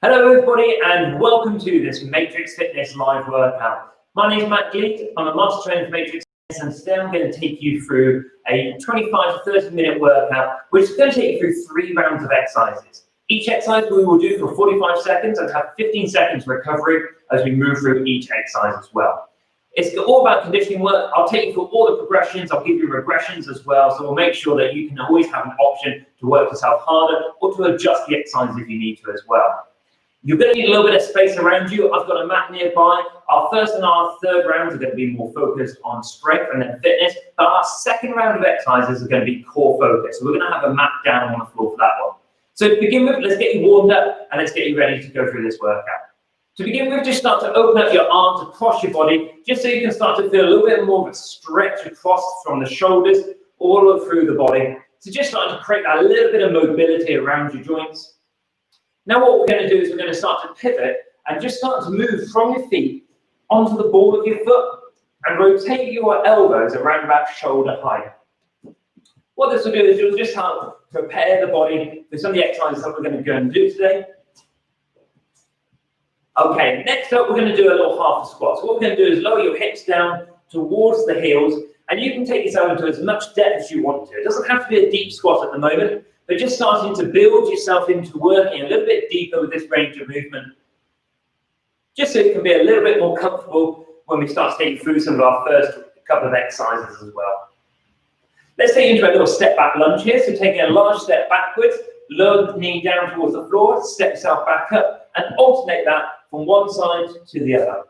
Hello everybody and welcome to this Matrix Fitness live workout. My name is Gleed. I'm a master trainer for Matrix Fitness and today I'm going to take you through a 25 to 30 minute workout which is going to take you through 3 rounds of exercises. Each exercise we will do for 45 seconds and have 15 seconds recovery as we move through each exercise as well. It's all about conditioning work. I'll take you through all the progressions, I'll give you regressions as well, so we'll make sure that you can always have an option to work yourself harder or to adjust the exercises if you need to as well. You're going to need a little bit of space around you. I've got a mat nearby. Our first and our third rounds are going to be more focused on strength and then fitness, but our second round of exercises are going to be core focus. So we're going to have a mat down on the floor for that one. So to begin with, let's get you warmed up and let's get you ready to go through this workout. To begin with, just start to open up your arms across your body, just so you can start to feel a little bit more of a stretch across from the shoulders all up through the body. So just starting to create that little bit of mobility around your joints. Now what we're going to do is we're going to start to pivot and just start to move from your feet onto the ball of your foot and rotate your elbows around about shoulder height. What this will do is you'll just help prepare the body for some of the exercises that we're going to go and do today. Okay, next up we're going to do a little half squat. So what we're going to do is lower your hips down towards the heels and you can take yourself into as much depth as you want to. It doesn't have to be a deep squat at the moment, but just starting to build yourself into working a little bit deeper with this range of movement, just so you can be a little bit more comfortable when we start to take you through some of our first couple of exercises as well. Let's take you into a little step back lunge here. So taking a large step backwards, lower the knee down towards the floor, step yourself back up, and alternate that from one side to the other.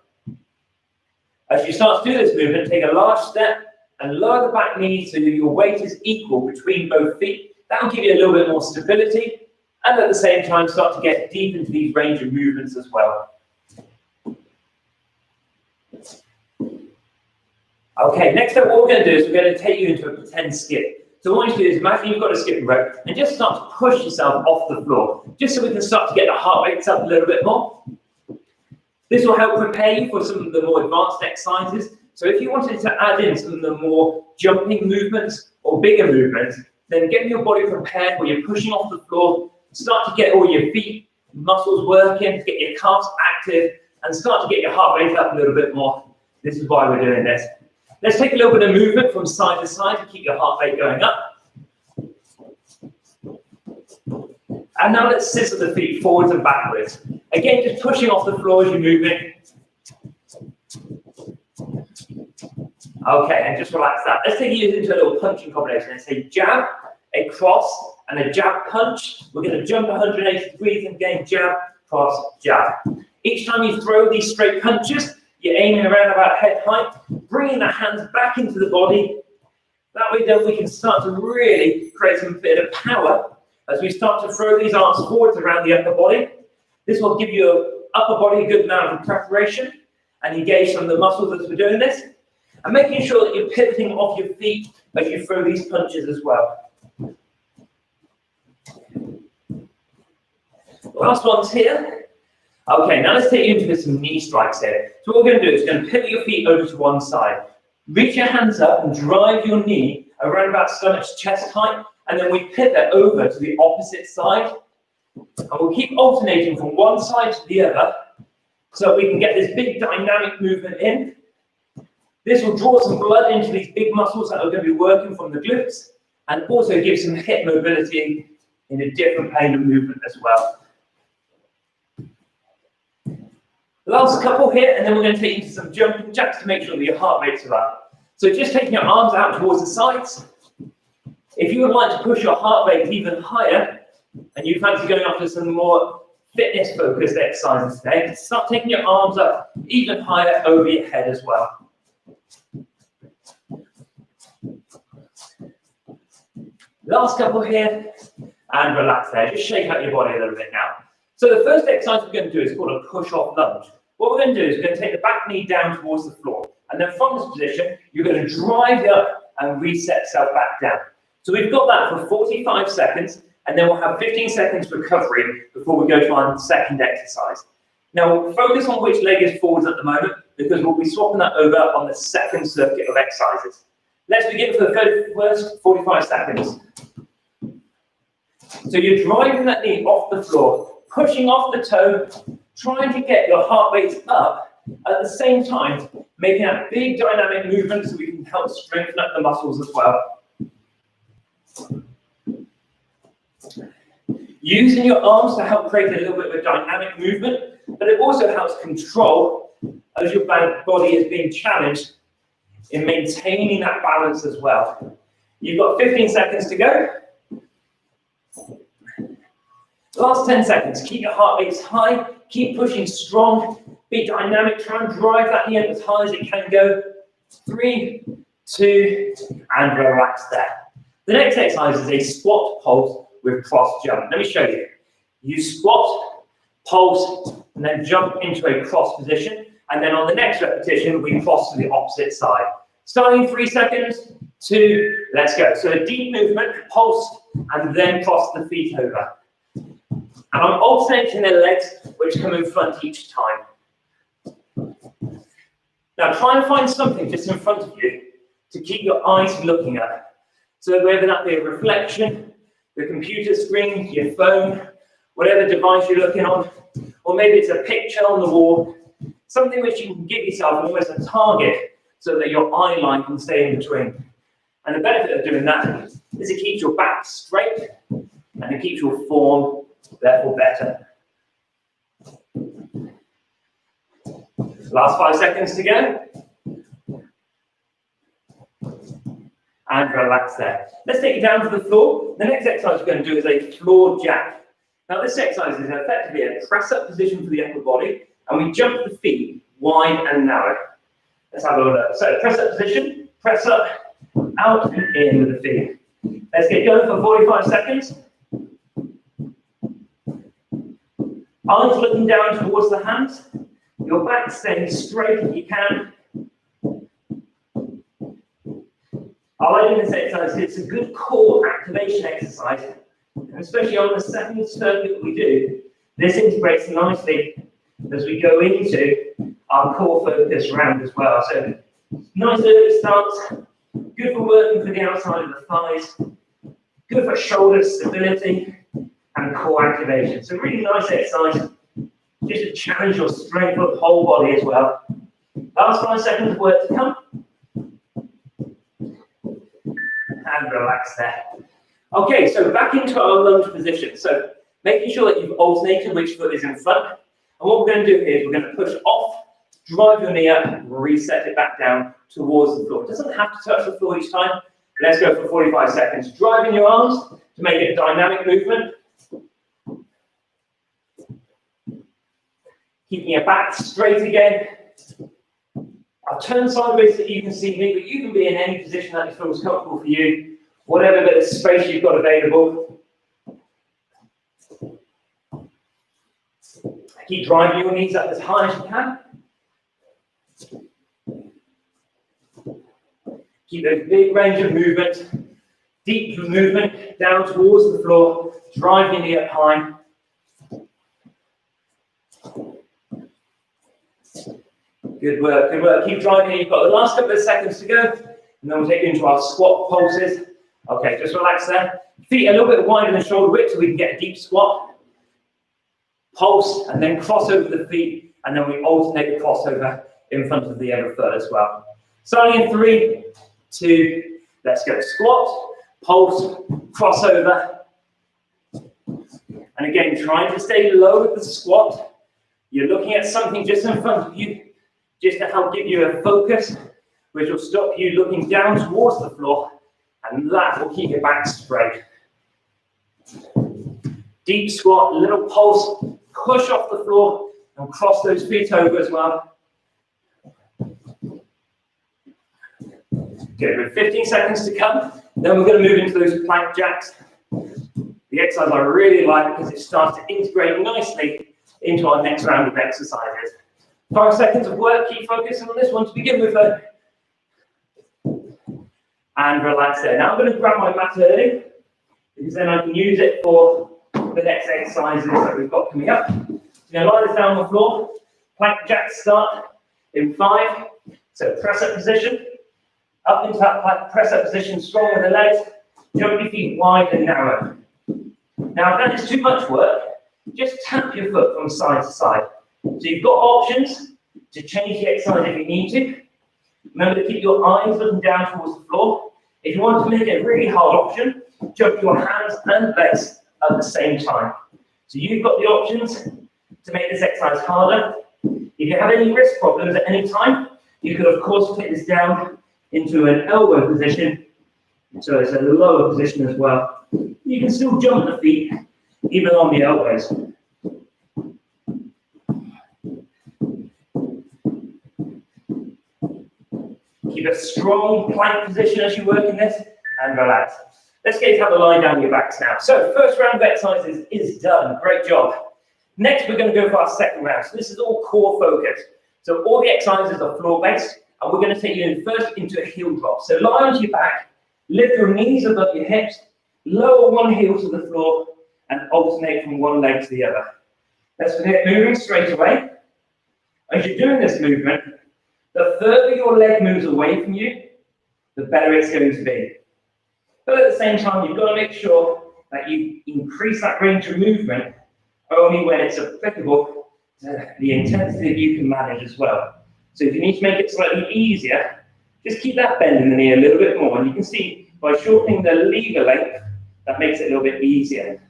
As you start to do this movement, take a large step and lower the back knee so that your weight is equal between both feet. That will give you a little bit more stability and at the same time start to get deep into these range of movements as well. Okay, next up what we're going to do is we're going to take you into a pretend skip. So what I want you to do is imagine you've got a skipping rope and just start to push yourself off the floor, just so we can start to get the heart rates up a little bit more. This will help prepare you for some of the more advanced exercises. So if you wanted to add in some of the more jumping movements or bigger movements, then getting your body prepared where you're pushing off the floor, start to get all your feet, muscles working, get your calves active, and start to get your heart rate up a little bit more. This is why we're doing this. Let's take a little bit of movement from side to side to keep your heart rate going up. And now let's scissor the feet forwards and backwards. Again, just pushing off the floor as you're moving. Okay, and just relax that. Let's take you into a little punching combination. Let's say jab, a cross, and a jab punch. We're going to jump 180 degrees and again jab, cross, jab. Each time you throw these straight punches, you're aiming around about head height, bringing the hands back into the body. That way then we can start to really create some bit of power as we start to throw these arms forwards around the upper body. This will give your upper body a good amount of preparation and engage some of the muscles as we're doing this. And making sure that you're pivoting off your feet as you throw these punches as well. Last one's here. Okay, now let's take you into some knee strikes here. So what we're going to do is going to pivot your feet over to one side. Reach your hands up and drive your knee around about stomach to chest height, and then we pivot over to the opposite side. And we'll keep alternating from one side to the other so we can get this big dynamic movement in. This will draw some blood into these big muscles that are going to be working from the glutes and also give some hip mobility in a different plane of movement as well. Last couple here, and then we're going to take you to some jumping jacks to make sure that your heart rates are up. So just taking your arms out towards the sides. If you would like to push your heart rate even higher, and you fancy going after some more fitness-focused exercises today, start taking your arms up even higher over your head as well. Last couple here, and relax there. Just shake out your body a little bit now. So the first exercise we're going to do is called a push-off lunge. What we're going to do is we're going to take the back knee down towards the floor, and then from this position, you're going to drive up and reset yourself back down. So we've got that for 45 seconds, and then we'll have 15 seconds recovery before we go to our second exercise. Now, we'll focus on which leg is forwards at the moment, because we'll be swapping that over on the second circuit of exercises. Let's begin for the first 45 seconds. So you're driving that knee off the floor, pushing off the toe, trying to get your heart rate up at the same time, making a big dynamic movement so we can help strengthen up the muscles as well. Using your arms to help create a little bit of a dynamic movement, but it also helps control as your body is being challenged in maintaining that balance as well. You've got 15 seconds to go. Last 10 seconds, keep your heart rates high, keep pushing strong, be dynamic, try and drive that knee up as high as it can go. 3, 2, and relax there. The next exercise is a squat pulse with cross jump. Let me show you. You squat, pulse, and then jump into a cross position. And then on the next repetition, we cross to the opposite side. Starting 3 seconds, 2, let's go. So a deep movement, pulse, and then cross the feet over. And I'm alternating the legs, which come in front each time. Now try and find something just in front of you to keep your eyes looking at. So whether that be a reflection, the computer screen, your phone, whatever device you're looking on, or maybe it's a picture on the wall, something which you can give yourself almost a target so that your eye line can stay in between. And the benefit of doing that is it keeps your back straight and it keeps your form therefore better. Last 5 seconds to go. And relax there. Let's take it down to the floor. The next exercise we're going to do is a floor jack. Now this exercise is effectively a press-up position for the upper body, and we jump the feet wide and narrow. Let's have a look. So press-up position, press up, out and in with the feet. Let's get going for 45 seconds. Eyes looking down towards the hands. Your back staying straight if you can. I like in this exercise, it's a good core activation exercise, and especially on the second circuit that we do, this integrates nicely as we go into our core focus round as well. So nice early starts, good for working for the outside of the thighs, good for shoulder stability and core activation. So really nice exercise, just to challenge your strength of the whole body as well. Last 5 seconds of work to come. And relax there. Okay, so back into our lunge position. So making sure that you've alternated which foot is in front. And what we're going to do here is we're going to push off, drive your knee up, reset it back down towards the floor. It doesn't have to touch the floor each time. Let's go for 45 seconds. Driving your arms to make it a dynamic movement. Keeping your back straight again. I'll turn sideways so you can see me, but you can be in any position that feels comfortable for you, whatever bit of space you've got available. Keep driving your knees up as high as you can. Keep a big range of movement, deep movement down towards the floor, drive your knee up high. Good work, good work. Keep driving. You've got the last couple of seconds to go, and then we'll take you into our squat pulses. Okay, just relax there. Feet a little bit wider than shoulder width so we can get a deep squat. Pulse, and then cross over the feet, and then we alternate the crossover in front of the other foot as well. Starting in 3, 2, let's go. Squat, pulse, crossover. And again, trying to stay low with the squat. You're looking at something just in front of you, just to help give you a focus, which will stop you looking down towards the floor, and that will keep your back straight. Deep squat, little pulse, push off the floor, and cross those feet over as well. Good, with 15 seconds to come, then we're going to move into those plank jacks. The exercise I really like because it starts to integrate nicely into our next round of exercises. 5 seconds of work, keep focusing on this one to begin with though. And relax there. Now I'm going to grab my mat early, because then I can use it for the next exercises that we've got coming up. So now lie this down on the floor, plank jacks start in 5. So press up position, up into that press up position, strong with the legs, jump your feet wide and narrow. Now if that is too much work, just tap your foot from side to side. So you've got options to change the exercise if you need to. Remember to keep your eyes looking down towards the floor. If you want to make it a really hard option, jump your hands and legs at the same time. So you've got the options to make this exercise harder. If you have any wrist problems at any time, you could of course take this down into an elbow position. So it's a lower position as well. You can still jump the feet, even on the elbows. Keep a strong plank position as you work in this, and relax. Let's get you to have a lie down your backs now. So first round of exercises is done. Great job. Next, we're going to go for our second round. So this is all core focus. So all the exercises are floor-based, and we're going to take you first into a heel drop. So lie onto your back, lift your knees above your hips, lower one heel to the floor, and alternate from one leg to the other. Let's get moving straight away. As you're doing this movement, the further your leg moves away from you, the better it's going to be. But at the same time, you've got to make sure that you increase that range of movement only when it's applicable to the intensity that you can manage as well. So if you need to make it slightly easier, just keep that bend in the knee a little bit more. And you can see by shortening the lever length, that makes it a little bit easier.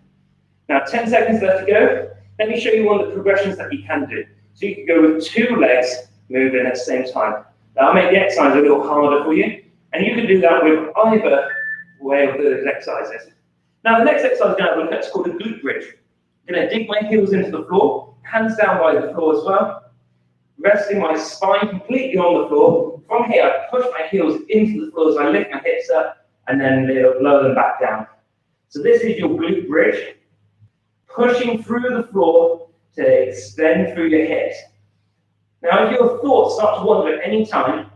Now 10 seconds left to go. Let me show you one of the progressions that you can do. So you can go with 2 legs moving at the same time. That'll make the exercise a little harder for you. And you can do that with either way of those exercises. Now the next exercise we're going to look at is called a glute bridge. I'm going to dig my heels into the floor, hands down by the floor as well, resting my spine completely on the floor. From here, I push my heels into the floor as I lift my hips up and then lower them back down. So this is your glute bridge, pushing through the floor to extend through your hips. Now, if your thoughts start to wander at any time,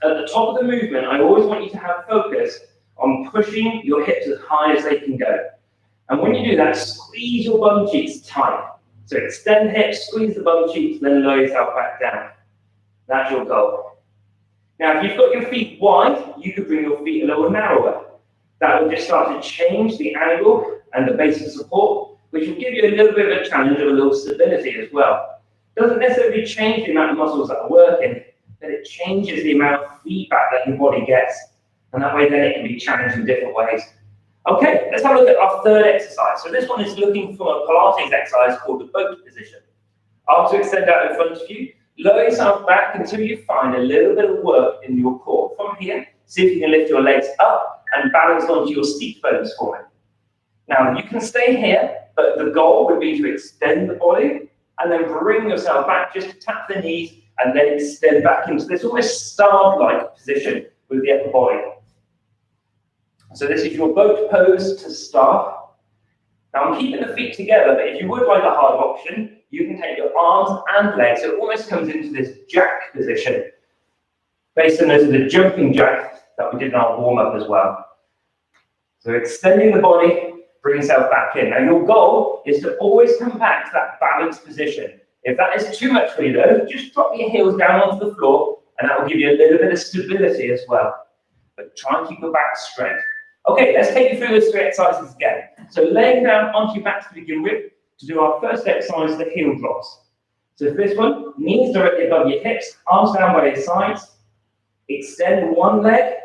at the top of the movement, I always want you to have focus on pushing your hips as high as they can go. And when you do that, squeeze your bum cheeks tight. So extend hips, squeeze the bum cheeks, then lower yourself back down. That's your goal. Now, if you've got your feet wide, you could bring your feet a little narrower. That will just start to change the angle and the base of support, which will give you a little bit of a challenge of a little stability as well. Doesn't necessarily change the amount of muscles that are working, but it changes the amount of feedback that your body gets. And that way then it can be challenged in different ways. Okay, let's have a look at our third exercise. So this one is looking for a Pilates exercise called the boat position. Arms to extend out in front of you. Lower yourself back until you find a little bit of work in your core. From here, see if you can lift your legs up and balance onto your seat bones for me. Now, you can stay here, but the goal would be to extend the body and then bring yourself back, just tap the knees and then extend back into this almost star-like position with the upper body. So this is your boat pose to start. Now I'm keeping the feet together, but if you would like a hard option, you can take your arms and legs. So it almost comes into this jack position, based on the jumping jack that we did in our warm-up as well. So extending the body, bring yourself back in. Now your goal is to always come back to that balanced position. If that is too much for you though, just drop your heels down onto the floor and that will give you a little bit of stability as well. But try and keep your back straight. Okay, let's take you through those 3 exercises again. So laying down onto your back to begin with, to do our first exercise, the heel drops. So for this one, knees directly above your hips, arms down by your sides, extend one leg.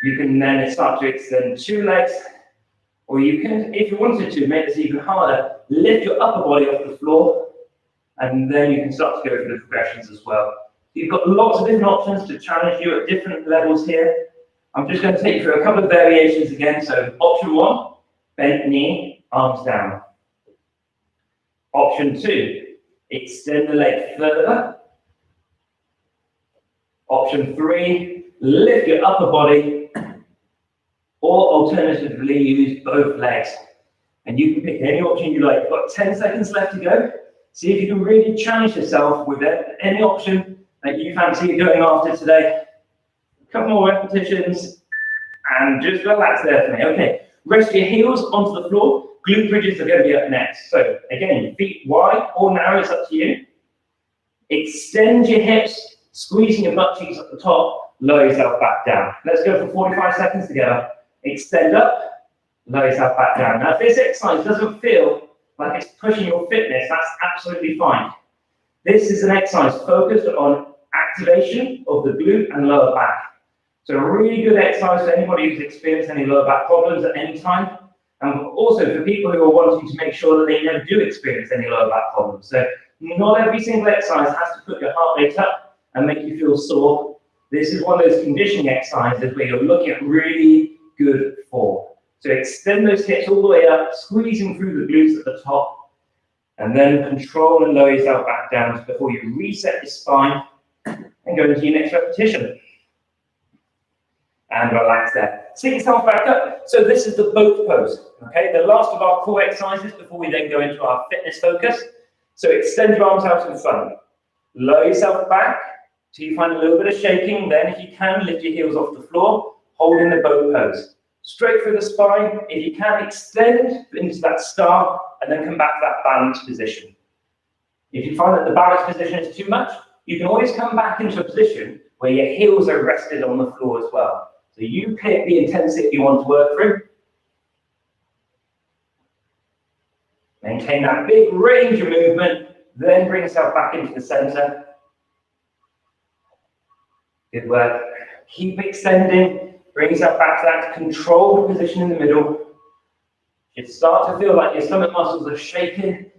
You can then start to extend 2 legs, or you can, if you wanted to, make this even harder, lift your upper body off the floor, and then you can start to go through the progressions as well. You've got lots of different options to challenge you at different levels here. I'm just going to take you through a couple of variations again. So option 1, bent knee, arms down. Option 2, extend the leg further. Option 3, lift your upper body, or alternatively use both legs. And you can pick any option you like. You've got 10 seconds left to go. See if you can really challenge yourself with any option that you fancy going after today. A couple more repetitions, and just relax there for me. Okay, rest your heels onto the floor. Glute bridges are going to be up next. So again, feet wide or narrow, it's up to you. Extend your hips, squeezing your butt cheeks at the top, lower yourself back down. Let's go for 45 seconds together. Extend up, lower yourself back down. Now, if this exercise doesn't feel like it's pushing your fitness, that's absolutely fine. This is an exercise focused on activation of the glute and lower back. So a really good exercise for anybody who's experienced any lower back problems at any time, and also for people who are wanting to make sure that they never do experience any lower back problems. So not every single exercise has to put your heart rate up and make you feel sore. This is one of those conditioning exercises where you're looking at really good form. So extend those hips all the way up, squeezing through the glutes at the top, and then control and lower yourself back down before you reset your spine and go into your next repetition. And relax there. Sit yourself back up. So this is the boat pose, okay? The last of our core exercises before we then go into our fitness focus. So extend your arms out in front. Lower yourself back till you find a little bit of shaking. Then if you can, lift your heels off the floor, holding the boat pose. Straight through the spine. If you can, extend into that star and then come back to that balanced position. If you find that the balanced position is too much, you can always come back into a position where your heels are rested on the floor as well. So you pick the intensity you want to work through. Maintain that big range of movement, then bring yourself back into the center. Good work. Keep extending, bring yourself back to that controlled position in the middle. You start to feel like your stomach muscles are shaking.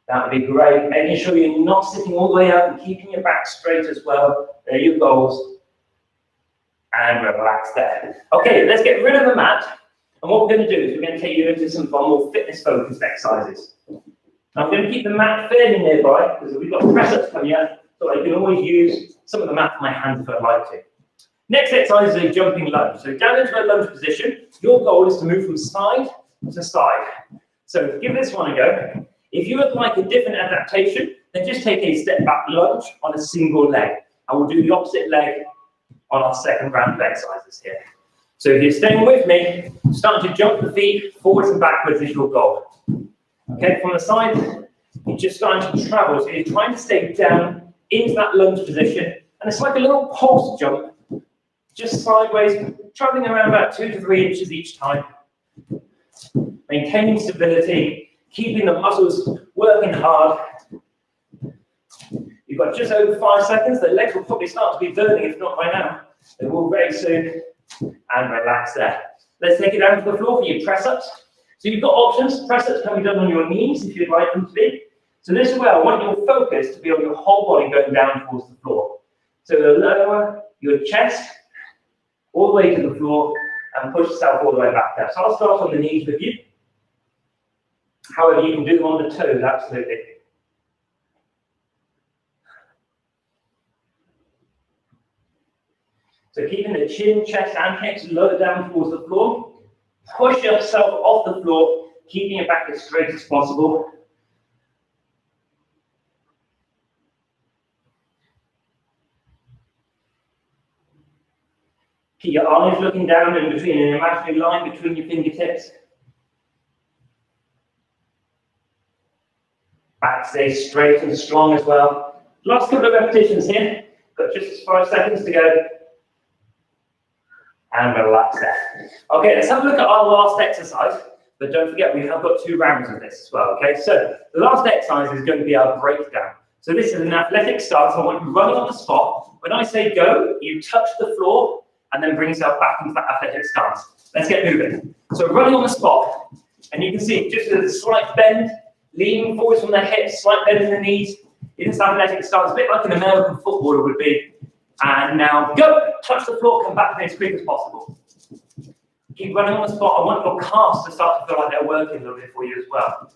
That would be great. Making sure you're not sitting all the way up and keeping your back straight as well. There are your goals. And relax there. Okay, let's get rid of the mat. And what we're going to do is we're going to take you into some more fitness-focused exercises. Now, I'm going to keep the mat fairly nearby because we've got press-ups coming up, so I can always use some of the mat for my hands if I'd like to. Next exercise is a jumping lunge. So down into a lunge position, your goal is to move from side to side. So give this one a go. If you would like a different adaptation, then just take a step back lunge on a single leg. And we'll do the opposite leg on our second round of exercises here. So if you're staying with me, starting to jump the feet forwards and backwards is your goal. Okay, from the side, you're just starting to travel. So you're trying to stay down into that lunge position. And it's like a little pulse jump, just sideways, traveling around about 2 to 3 inches each time. Maintaining stability, keeping the muscles working hard. You've got just over 5 seconds. The legs will probably start to be burning, if not by now. They will very soon. And relax there. Let's take it down to the floor for your press-ups. So you've got options. Press-ups can be done on your knees if you'd like them to be. So this is where I want your focus to be on your whole body going down towards the floor. So lower your chest all the way to the floor and push yourself all the way back there. So I'll start on the knees with you. However, you can do them on the toes, absolutely. So keeping the chin, chest, and hips lower down towards the floor. Push yourself off the floor, keeping your back as straight as possible. Keep your eyes looking down in between an imaginary line between your fingertips. Back stays straight and strong as well. Last couple of repetitions here. Got just 5 seconds to go. And relax there. Okay, let's have a look at our last exercise. But don't forget, we have got 2 rounds of this as well, okay? So the last exercise is going to be our breakdown. So this is an athletic start. So I want you running on the spot. When I say go, you touch the floor and then bring yourself back into that athletic stance. Let's get moving. So running on the spot. And you can see just a slight bend, leaning forwards from the hips, slight bend in the knees. In this athletic stance, a bit like an American footballer would be. And now go, touch the floor, come back as quick as possible. Keep running on the spot. I want your calves to start to feel like they're working a little bit for you as well.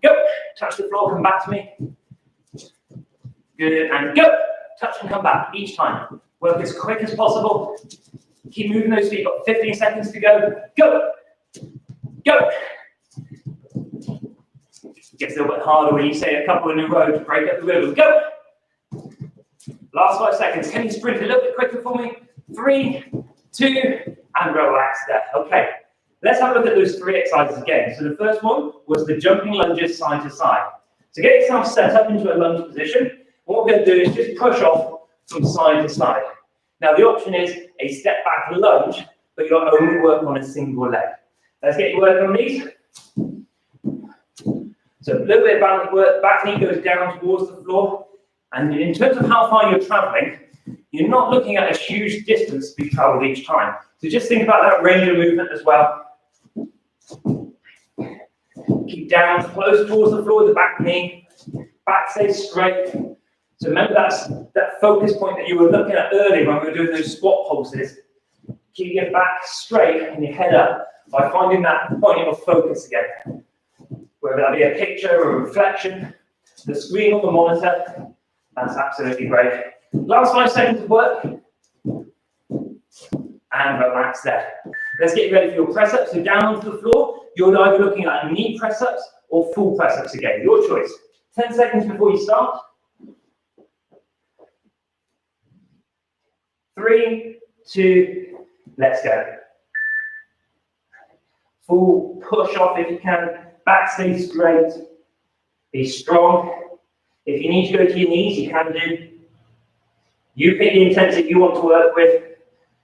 Go, touch the floor, come back to me. Good, and go, touch and come back each time. Work as quick as possible. Keep moving those feet, got 15 seconds to go. Go, go. Gets a little bit harder when you say a couple in a row to break up the rhythm. Go. Last 5 seconds. Can you sprint a little bit quicker for me? 3, 2, and relax there. Okay, let's have a look at those 3 exercises again. So the first one was the jumping lunges side to side. So get yourself set up into a lunge position. What we're going to do is just push off from side to side. Now the option is a step back lunge, but you'll only work on a single leg. Let's get you working on these. So a little bit of balance work, back knee goes down towards the floor. And in terms of how far you're traveling, you're not looking at a huge distance to be traveled each time. So just think about that range of movement as well. Keep down close towards the floor with the back knee. Back stays straight. So remember that focus point that you were looking at earlier when we were doing those squat pulses. Keep your back straight and your head up by finding that point of focus again. Whether that be a picture or a reflection, the screen or the monitor, that's absolutely great. Last 5 seconds of work. And relax there. Let's get ready for your press-ups. So down onto the floor, you're either looking at knee press-ups or full press-ups again. Your choice. 10 seconds before you start. 3, 2, let's go. Full push off if you can. Back stay straight. Be strong. If you need to go to your knees, you can do. You pick the intensity you want to work with.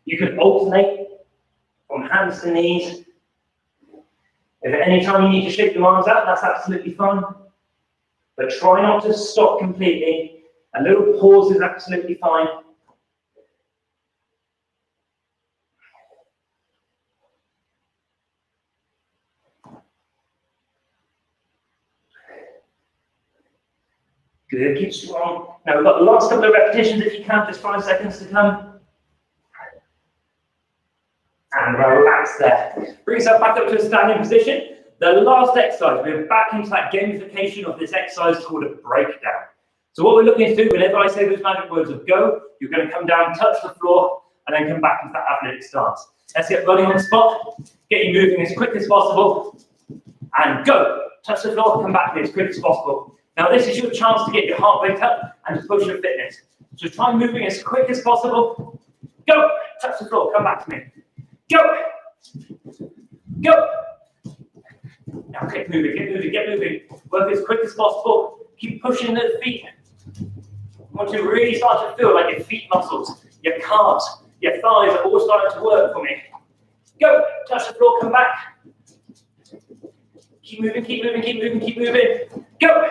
You can alternate from hands to knees. If at any time you need to shake your arms out, that's absolutely fine. But try not to stop completely. A little pause is absolutely fine. Good, keep strong. Now we've got the last couple of repetitions if you can, just 5 seconds to come. And relax there. Bring yourself back up to a standing position. The last exercise, we're back into that gamification of this exercise called a breakdown. So what we're looking to do, whenever I say those magic words of go, you're going to come down, touch the floor, and then come back into that athletic stance. Let's get running on the spot, get you moving as quick as possible, and go. Touch the floor, come back as quick as possible. Now this is your chance to get your heart rate up and to push your fitness. So try moving as quick as possible. Go, touch the floor, come back to me. Go, go. Now keep moving, get moving, get moving. Work as quick as possible. Keep pushing the feet. You want to really start to feel like your feet muscles, your calves, your thighs are all starting to work for me. Go, touch the floor, come back. Keep moving, keep moving, keep moving, keep moving. Go,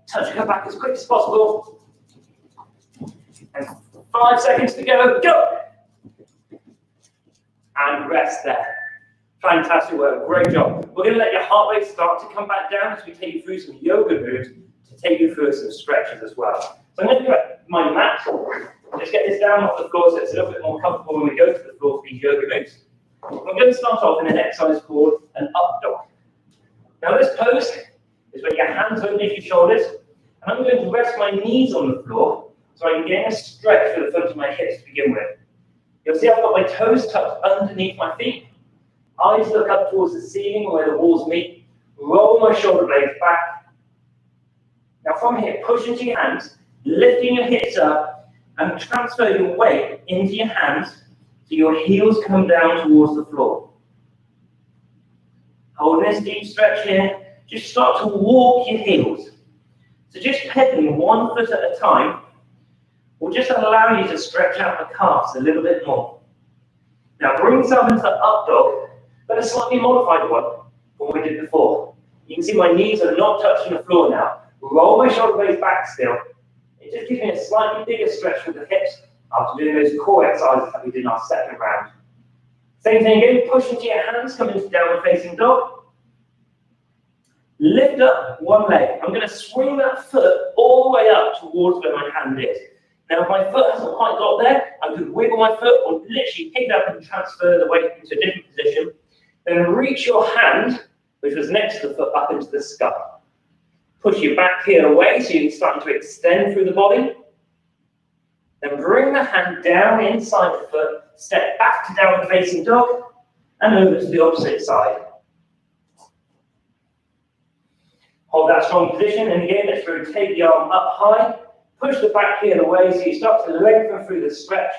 touch, come back as quick as possible. And 5 seconds to go, go. And rest there. Fantastic work, great job. We're going to let your heart rate start to come back down as we take you through some yoga moves to take you through some stretches as well. So I'm going to get my mat, just get this down off the floor so it's a little bit more comfortable when we go to the floor for these yoga moves. I'm going to start off in an exercise called an up dog. Now this pose is where your hands underneath your shoulders, and I'm going to rest my knees on the floor so I can get a stretch for the front of my hips to begin with. You'll see I've got my toes tucked underneath my feet. Eyes look up towards the ceiling where the walls meet. Roll my shoulder blades back. Now from here, push into your hands, lifting your hips up and transfer your weight into your hands so your heels come down towards the floor. Holding this deep stretch here, just start to walk your heels. So just pedaling 1 foot at a time will just allow you to stretch out the calves a little bit more. Now bring yourself into the up dog, but a slightly modified one from what we did before. You can see my knees are not touching the floor now. Roll my shoulder blades back still. It just gives me a slightly bigger stretch with the hips after doing those core exercises that we did in our second round. Same thing again, push into your hands, come into downward facing dog. Lift up one leg. I'm going to swing that foot all the way up towards where my hand is. Now, if my foot hasn't quite got there, I could wiggle my foot or literally pick it up and transfer the weight into a different position. Then reach your hand, which was next to the foot, up into the sky. Push your back heel away so you're starting to extend through the body. Then bring the hand down inside the foot, step back to downward facing dog, and over to the opposite side. Hold that strong position, and again, let's rotate the arm up high. Push the back heel away so you start to lengthen through the stretch.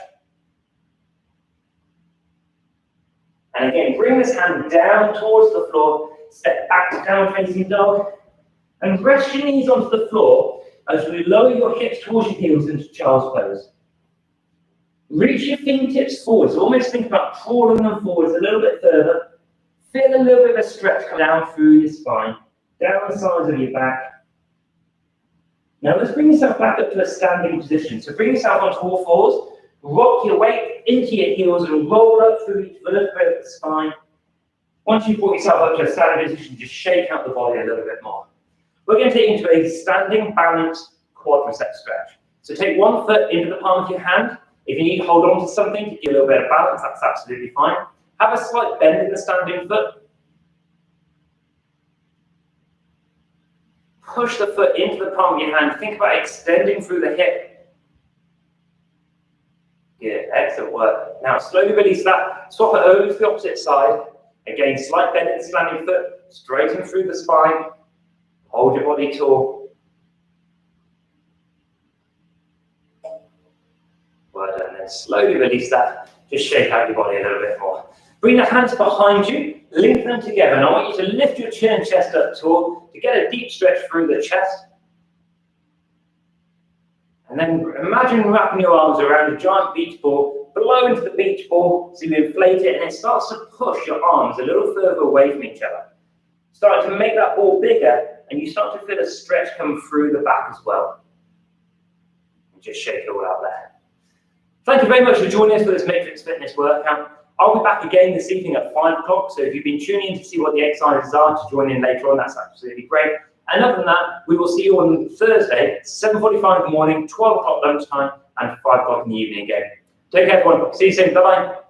And again, bring this hand down towards the floor, step back to downward facing dog, and rest your knees onto the floor as we lower your hips towards your heels into child's pose. Reach your fingertips forward, so almost think about crawling them forwards a little bit further. Feel a little bit of a stretch come down through your spine. down the sides of your back. Now let's bring yourself back up to a standing position. So bring yourself onto all fours, rock your weight into your heels and roll up through each vertebrae of the spine. Once you've brought yourself up to a standing position, just shake out the body a little bit more. We're going to take you into a standing balanced quadricep stretch. So take one foot into the palm of your hand. If you need to hold on to something to give you a little bit of balance, that's absolutely fine. Have a slight bend in the standing foot. Push the foot into the palm of your hand. Think about extending through the hip. Good, excellent work. Now slowly release that. Swap it over to the opposite side. Again, slight bend in the standing foot. Straighten through the spine. Hold your body tall. Well done. Then slowly release that. Just shake out your body a little bit more. Bring the hands behind you. Link them together. And I want you to lift your chin and chest up tall to get a deep stretch through the chest. And then imagine wrapping your arms around a giant beach ball, blow into the beach ball so you inflate it, and it starts to push your arms a little further away from each other. Starting to make that ball bigger, and you start to feel a stretch come through the back as well. And just shake it all out there. Thank you very much for joining us for this Matrix Fitness workout. I'll be back again this evening at 5 o'clock, so if you've been tuning in to see what the exercises are to join in later on, that's absolutely great. And other than that, we will see you on Thursday, 7:45 in the morning, 12 o'clock lunchtime, and 5 o'clock in the evening again. Take care, everyone. See you soon. Bye-bye.